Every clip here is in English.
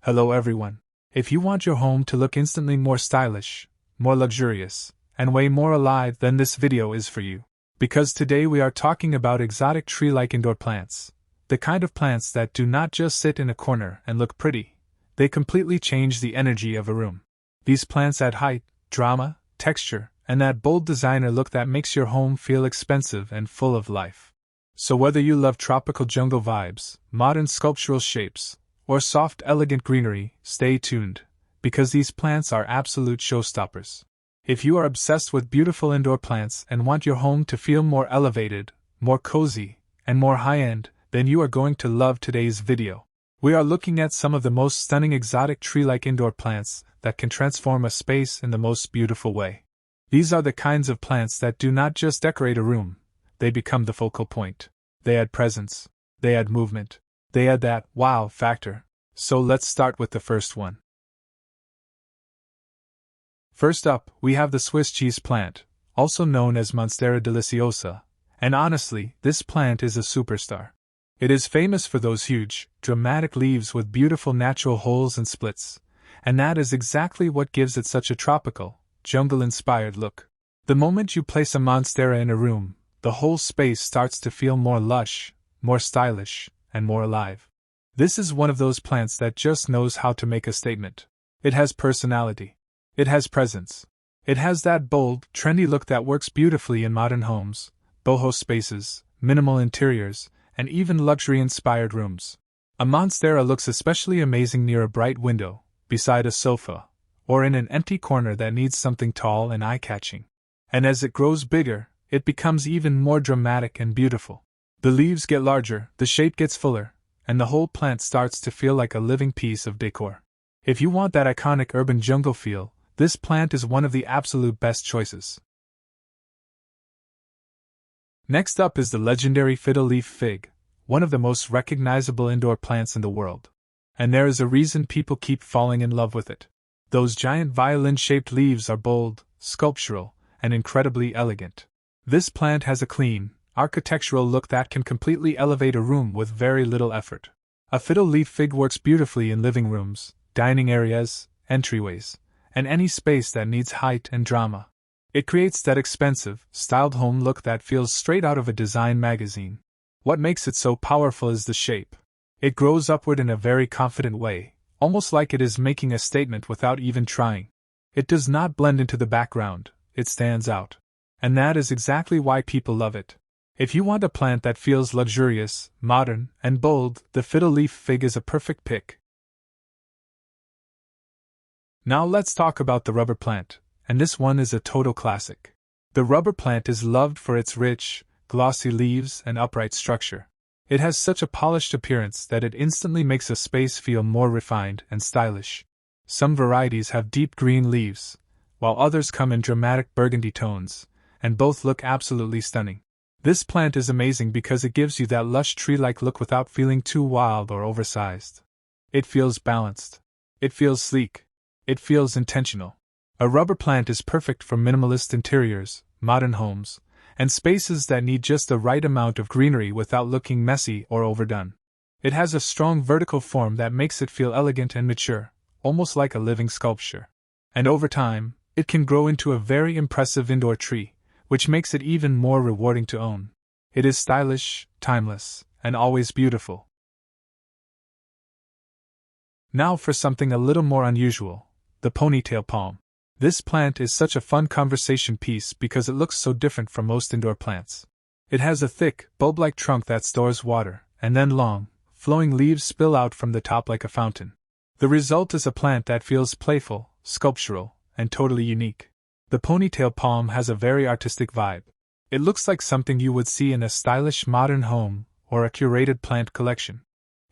Hello everyone. If you want your home to look instantly more stylish, more luxurious, and way more alive, then this video is for you. Because today we are talking about exotic tree-like indoor plants. The kind of plants that do not just sit in a corner and look pretty, they completely change the energy of a room. These plants add height, drama, texture, and that bold designer look that makes your home feel expensive and full of life. So whether you love tropical jungle vibes, modern sculptural shapes, or soft, elegant greenery, stay tuned, because these plants are absolute showstoppers. If you are obsessed with beautiful indoor plants and want your home to feel more elevated, more cozy, and more high-end, then you are going to love today's video. We are looking at some of the most stunning exotic tree-like indoor plants that can transform a space in the most beautiful way. These are the kinds of plants that do not just decorate a room, they become the focal point. They add presence, they add movement, they add that wow factor. So let's start with the first one. First up, we have the Swiss cheese plant, also known as Monstera deliciosa, and honestly, this plant is a superstar. It is famous for those huge, dramatic leaves with beautiful natural holes and splits, and that is exactly what gives it such a tropical, jungle-inspired look. The moment you place a Monstera in a room, the whole space starts to feel more lush, more stylish, and more alive. This is one of those plants that just knows how to make a statement. It has personality. It has presence. It has that bold, trendy look that works beautifully in modern homes, boho spaces, minimal interiors, and even luxury-inspired rooms. A Monstera looks especially amazing near a bright window, beside a sofa, or in an empty corner that needs something tall and eye-catching. And as it grows bigger, it becomes even more dramatic and beautiful. The leaves get larger, the shape gets fuller, and the whole plant starts to feel like a living piece of decor. If you want that iconic urban jungle feel, this plant is one of the absolute best choices. Next up is the legendary fiddle leaf fig, one of the most recognizable indoor plants in the world. And there is a reason people keep falling in love with it. Those giant violin-shaped leaves are bold, sculptural, and incredibly elegant. This plant has a clean, architectural look that can completely elevate a room with very little effort. A fiddle leaf fig works beautifully in living rooms, dining areas, entryways, and any space that needs height and drama. It creates that expensive, styled home look that feels straight out of a design magazine. What makes it so powerful is the shape. It grows upward in a very confident way, almost like it is making a statement without even trying. It does not blend into the background, it stands out. And that is exactly why people love it. If you want a plant that feels luxurious, modern, and bold, the fiddle leaf fig is a perfect pick. Now let's talk about the rubber plant, and this one is a total classic. The rubber plant is loved for its rich, glossy leaves and upright structure. It has such a polished appearance that it instantly makes a space feel more refined and stylish. Some varieties have deep green leaves, while others come in dramatic burgundy tones, and both look absolutely stunning. This plant is amazing because it gives you that lush tree-like look without feeling too wild or oversized. It feels balanced. It feels sleek. It feels intentional. A rubber plant is perfect for minimalist interiors, modern homes, and spaces that need just the right amount of greenery without looking messy or overdone. It has a strong vertical form that makes it feel elegant and mature, almost like a living sculpture. And over time, it can grow into a very impressive indoor tree, which makes it even more rewarding to own. It is stylish, timeless, and always beautiful. Now for something a little more unusual, the ponytail palm. This plant is such a fun conversation piece because it looks so different from most indoor plants. It has a thick, bulb-like trunk that stores water, and then long, flowing leaves spill out from the top like a fountain. The result is a plant that feels playful, sculptural, and totally unique. The ponytail palm has a very artistic vibe. It looks like something you would see in a stylish modern home or a curated plant collection.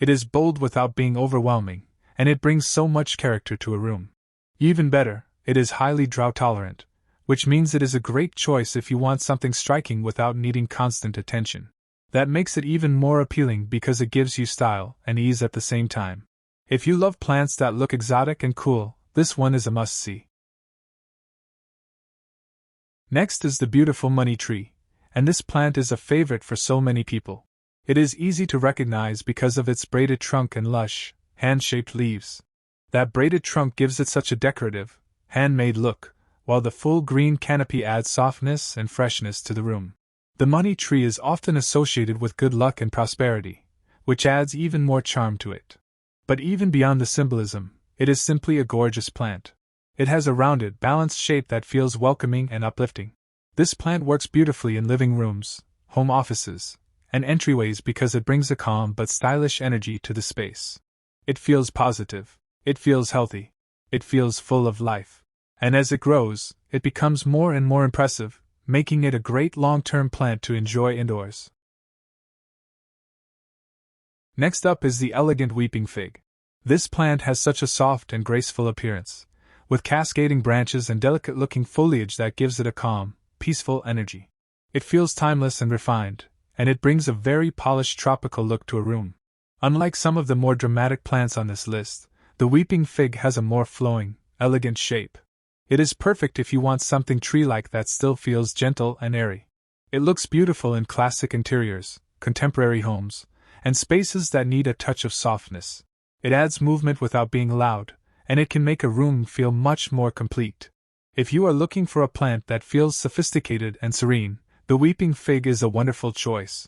It is bold without being overwhelming, and it brings so much character to a room. Even better, it is highly drought-tolerant, which means it is a great choice if you want something striking without needing constant attention. That makes it even more appealing because it gives you style and ease at the same time. If you love plants that look exotic and cool, this one is a must-see. Next is the beautiful money tree, and this plant is a favorite for so many people. It is easy to recognize because of its braided trunk and lush, hand-shaped leaves. That braided trunk gives it such a decorative, handmade look, while the full green canopy adds softness and freshness to the room. The money tree is often associated with good luck and prosperity, which adds even more charm to it. But even beyond the symbolism, it is simply a gorgeous plant. It has a rounded, balanced shape that feels welcoming and uplifting. This plant works beautifully in living rooms, home offices, and entryways because it brings a calm but stylish energy to the space. It feels positive, it feels healthy, it feels full of life. And as it grows, it becomes more and more impressive, making it a great long-term plant to enjoy indoors. Next up is the elegant weeping fig. This plant has such a soft and graceful appearance, with cascading branches and delicate-looking foliage that gives it a calm, peaceful energy. It feels timeless and refined, and it brings a very polished tropical look to a room. Unlike some of the more dramatic plants on this list, the weeping fig has a more flowing, elegant shape. It is perfect if you want something tree-like that still feels gentle and airy. It looks beautiful in classic interiors, contemporary homes, and spaces that need a touch of softness. It adds movement without being loud, and it can make a room feel much more complete. If you are looking for a plant that feels sophisticated and serene, the weeping fig is a wonderful choice.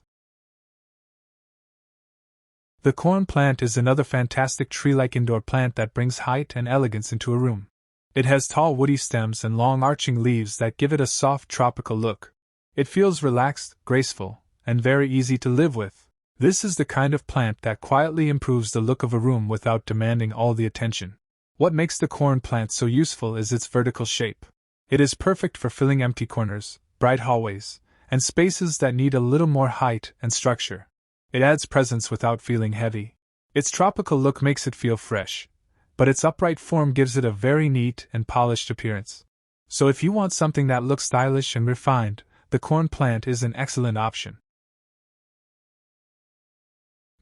The corn plant is another fantastic tree-like indoor plant that brings height and elegance into a room. It has tall woody stems and long arching leaves that give it a soft tropical look. It feels relaxed, graceful, and very easy to live with. This is the kind of plant that quietly improves the look of a room without demanding all the attention. What makes the corn plant so useful is its vertical shape. It is perfect for filling empty corners, bright hallways, and spaces that need a little more height and structure. It adds presence without feeling heavy. Its tropical look makes it feel fresh, but its upright form gives it a very neat and polished appearance. So if you want something that looks stylish and refined, the corn plant is an excellent option.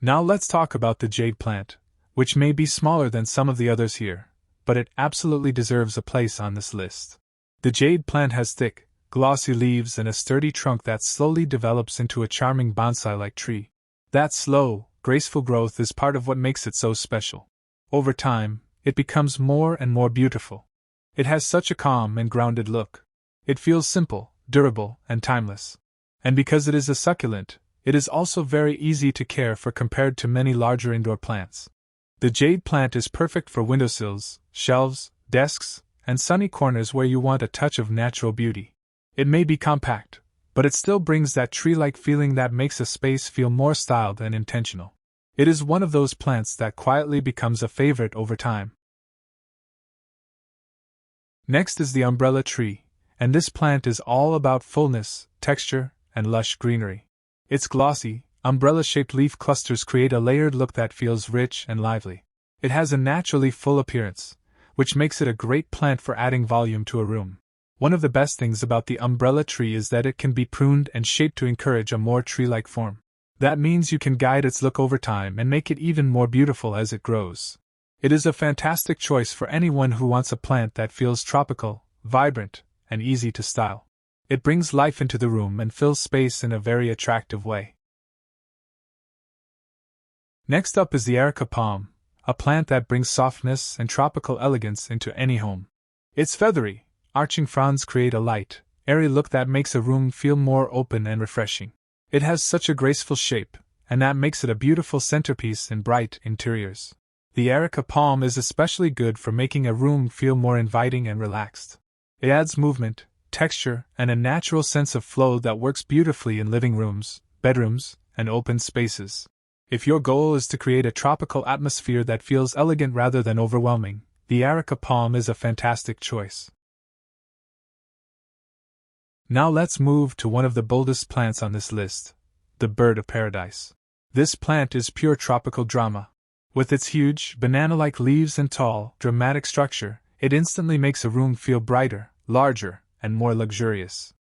Now let's talk about the jade plant, which may be smaller than some of the others here, but it absolutely deserves a place on this list. The jade plant has thick, glossy leaves and a sturdy trunk that slowly develops into a charming bonsai-like tree. That slow, graceful growth is part of what makes it so special. Over time, it becomes more and more beautiful. It has such a calm and grounded look. It feels simple, durable, and timeless. And because it is a succulent, it is also very easy to care for compared to many larger indoor plants. The jade plant is perfect for windowsills, shelves, desks, and sunny corners where you want a touch of natural beauty. It may be compact, but it still brings that tree-like feeling that makes a space feel more styled and intentional. It is one of those plants that quietly becomes a favorite over time. Next is the umbrella tree, and this plant is all about fullness, texture, and lush greenery. Its glossy, umbrella-shaped leaf clusters create a layered look that feels rich and lively. It has a naturally full appearance, which makes it a great plant for adding volume to a room. One of the best things about the umbrella tree is that it can be pruned and shaped to encourage a more tree-like form. That means you can guide its look over time and make it even more beautiful as it grows. It is a fantastic choice for anyone who wants a plant that feels tropical, vibrant, and easy to style. It brings life into the room and fills space in a very attractive way. Next up is the Erica palm, a plant that brings softness and tropical elegance into any home. Its feathery, arching fronds create a light, airy look that makes a room feel more open and refreshing. It has such a graceful shape, and that makes it a beautiful centerpiece in bright interiors. The Erica palm is especially good for making a room feel more inviting and relaxed. It adds movement, texture, and a natural sense of flow that works beautifully in living rooms, bedrooms, and open spaces. If your goal is to create a tropical atmosphere that feels elegant rather than overwhelming, the Erica palm is a fantastic choice. Now let's move to one of the boldest plants on this list, the bird of paradise. This plant is pure tropical drama. With its huge, banana-like leaves and tall, dramatic structure, it instantly makes a room feel brighter, larger, and more luxurious.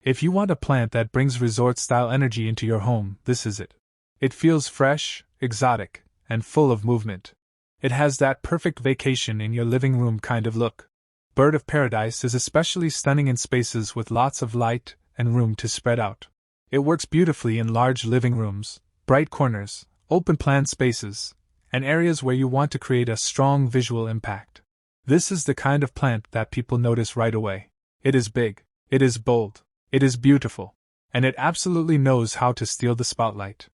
If you want a plant that brings resort-style energy into your home, this is it. It feels fresh, exotic, and full of movement. It has that perfect vacation in your living room kind of look. Bird of paradise is especially stunning in spaces with lots of light and room to spread out. It works beautifully in large living rooms, bright corners, open plan spaces, and areas where you want to create a strong visual impact. This is the kind of plant that people notice right away. It is big, it is bold, it is beautiful, and it absolutely knows how to steal the spotlight.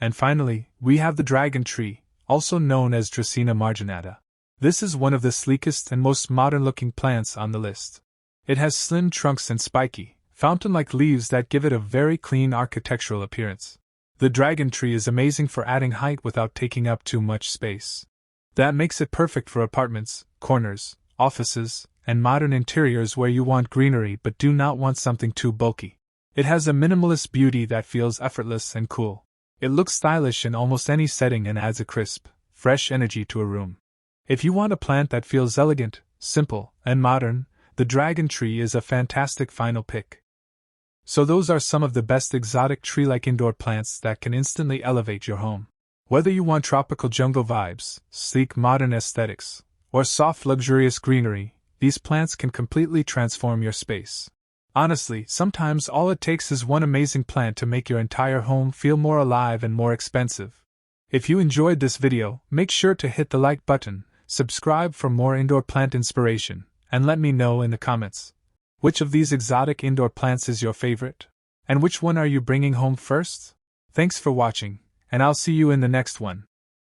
And finally, we have the dragon tree, also known as Dracaena marginata. This is one of the sleekest and most modern-looking plants on the list. It has slim trunks and spiky, fountain-like leaves that give it a very clean architectural appearance. The dragon tree is amazing for adding height without taking up too much space. That makes it perfect for apartments, corners, offices, and modern interiors where you want greenery but do not want something too bulky. It has a minimalist beauty that feels effortless and cool. It looks stylish in almost any setting and adds a crisp, fresh energy to a room. If you want a plant that feels elegant, simple, and modern, the dragon tree is a fantastic final pick. So those are some of the best exotic tree-like indoor plants that can instantly elevate your home. Whether you want tropical jungle vibes, sleek modern aesthetics, or soft luxurious greenery, these plants can completely transform your space. Honestly, sometimes all it takes is one amazing plant to make your entire home feel more alive and more expensive. If you enjoyed this video, make sure to hit the like button, subscribe for more indoor plant inspiration, and let me know in the comments. Which of these exotic indoor plants is your favorite? And which one are you bringing home first? Thanks for watching, and I'll see you in the next one.